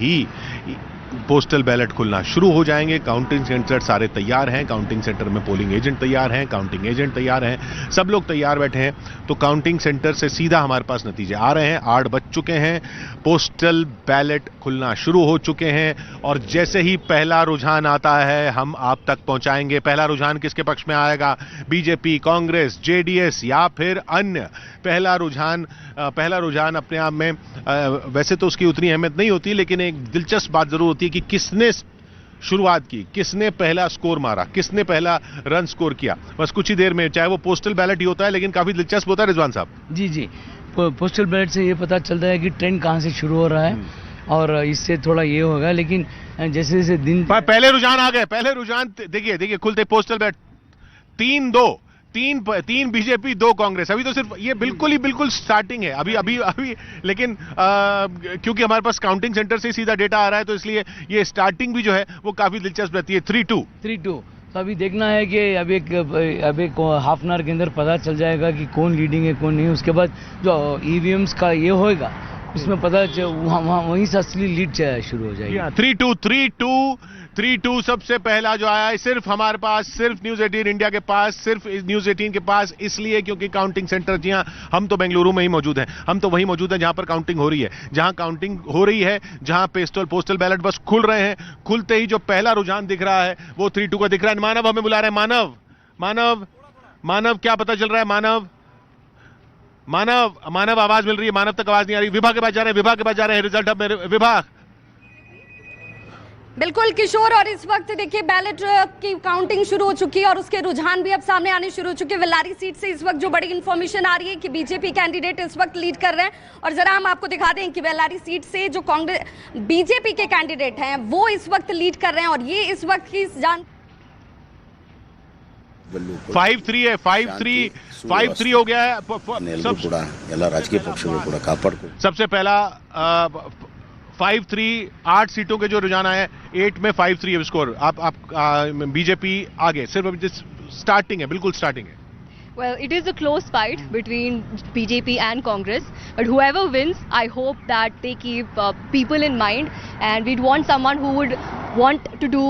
ही postal ballot खुलना शुरू हो जाएंगे। काउंटिंग सेंटर सारे तैयार हैं, काउंटिंग सेंटर में पोलिंग एजेंट तैयार हैं, काउंटिंग एजेंट तैयार हैं, सब लोग तैयार बैठे हैं। तो काउंटिंग सेंटर से सीधा हमारे पास नतीजे आ रहे हैं। 8 बज चुके हैं, पोस्टल बैलेट खुलना शुरू हो चुके हैं और जैसे ही पहला रुझान आता है हम आप तक पहुंचाएंगे। पहला रुझान किसके पक्ष में आएगा? बीजेपी, कांग्रेस, जेडीएस या फिर अन्य? पहला रुझान अपने आप में वैसे तो उसकी उतनी अहमियत नहीं होती, लेकिन एक दिलचस्प बात जरूर होती है कि किसने शुरुआत की, किसने पहला स्कोर मारा, किसने पहला रन स्कोर किया। बस कुछ ही देर में, चाहे वो पोस्टल बैलेट ही होता है, लेकिन काफी दिलचस्प होता है रिजवान साहब। जी जी, पोस्टल बैलेट से ये पता चलता है कि ट्रेंड कहां से शुरू हो रहा है और इससे थोड़ा ये होगा। लेकिन जैसे जैसे दिन पहले रुझान आ गए, पहले रुझान देखिए खुलते पोस्टल बैलेट 3 बीजेपी 2 कांग्रेस। अभी तो सिर्फ ये बिल्कुल स्टार्टिंग है अभी लेकिन क्योंकि हमारे पास काउंटिंग सेंटर से सीधा डेटा आ रहा है तो इसलिए ये स्टार्टिंग भी जो है वो काफी दिलचस्प रहती है। 3-2 तो अभी देखना है कि अब एक हाफ एन आवर के अंदर पता चल जाएगा कि कौन लीडिंग है कौन नहीं। उसके बाद जो ईवीएम्स का ये होएगा उसमें पता वहीं से असली लीड शुरू हो जाएगी। 3-2 सबसे पहला जो आया है सिर्फ हमारे पास, सिर्फ न्यूज 18 इंडिया के पास, सिर्फ न्यूज 18 के पास, इसलिए क्योंकि काउंटिंग सेंटर, जी हां, हम तो बेंगलुरु में ही मौजूद हैं। हम तो वहीं मौजूद हैं जहां पर काउंटिंग हो रही है, जहां पोस्टल बैलेट बस खुल रहे हैं। खुलते ही जो पहला रुझान दिख रहा है वो 3-2 का दिख रहा है। मानव हमें बुला रहे हैं। मानव क्या पता चल रहा है? मानव आवाज मिल रही है, मानव तक आवाज नहीं आ रही। विभाग के पास जा रहे हैं, रिजल्ट अब मेरे विभाग। बिल्कुल किशोर, और इस वक्त देखिए बैलेट की काउंटिंग शुरू हो चुकी है और उसके रुझान भी अब सामने आने शुरू हो चुके हैं। वेल्लारी सीट से इस वक्त जो बड़ी इंफॉर्मेशन आ रही है कि बीजेपी कैंडिडेट इस वक्त लीड कर रहे हैं। और जरा हम आपको दिखा दें कि वेल्लारी सीट से जो बीजेपी के कैंडिडेट हैं वो इस वक्त लीड कर रहे हैं और ये इस वक्त की जान 5-3 है, 5-3 हो गया है। सबसे पहला 5-3 8 सीटों के जो रुझान आए, 8 में 5-3 है स्कोर। आप बीजेपी आगे, सिर्फ अभी स्टार्टिंग है, बिल्कुल स्टार्टिंग है। Well, it is a close fight between BJP and Congress, but whoever wins, I hope that they keep people in mind, and we'd want someone who would want to do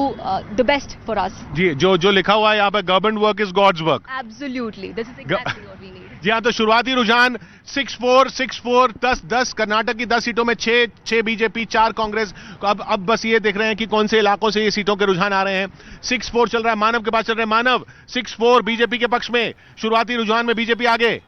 the best for us. जी, जो लिखा हुआ है यहाँ पे, government work is God's work. Absolutely, this is exactly what we need. जी हाँ, तो शुरुआती रुझान 6-4 10 कर्नाटक की 10 सीटों में 6 बीजेपी 4 कांग्रेस। अब बस ये देख रहे हैं कि कौन से इलाकों से ये सीटों के रुझान आ रहे हैं। 6-4 चल रहा है, मानव के पास चल रहे हैं। मानव 6-4 बीजेपी के पक्ष में, शुरुआती रुझान में बीजेपी आगे।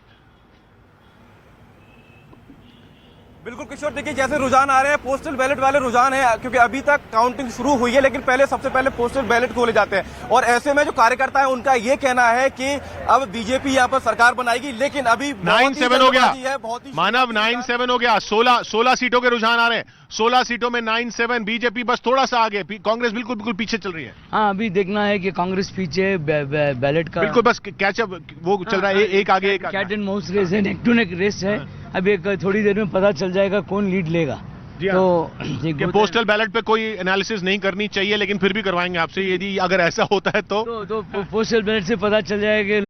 बिल्कुल किशोर, देखिए जैसे रुझान आ रहे हैं पोस्टल बैलेट वाले रुझान है, क्योंकि अभी तक काउंटिंग शुरू हुई है, लेकिन सबसे पहले पोस्टल बैलेट खोले जाते हैं। और ऐसे में जो कार्यकर्ता है उनका ये कहना है कि अब बीजेपी यहाँ पर सरकार बनाएगी, लेकिन अभी 9-7 हो गया मानव, 9-7 हो गया। 16 सीटों के रुझान आ रहे हैं, 16 सीटों में 9-7। बीजेपी बस थोड़ा सा आगे, कांग्रेस बिल्कुल पीछे चल रही है। हाँ, अभी देखना है कि कांग्रेस पीछे बैलेट का बिल्कुल बस कैचअप वो चल रहा है, एक आगे एक कैट एंड माउस रेस है, नेक टू नेक रेस है। अब एक थोड़ी देर में पता चल जाएगा कौन लीड लेगा। तो पोस्टल बैलेट पे कोई एनालिसिस नहीं करनी चाहिए, लेकिन फिर भी करवाएंगे आपसे, यदि अगर ऐसा होता है तो पोस्टल बैलेट से पता चल जाएगा।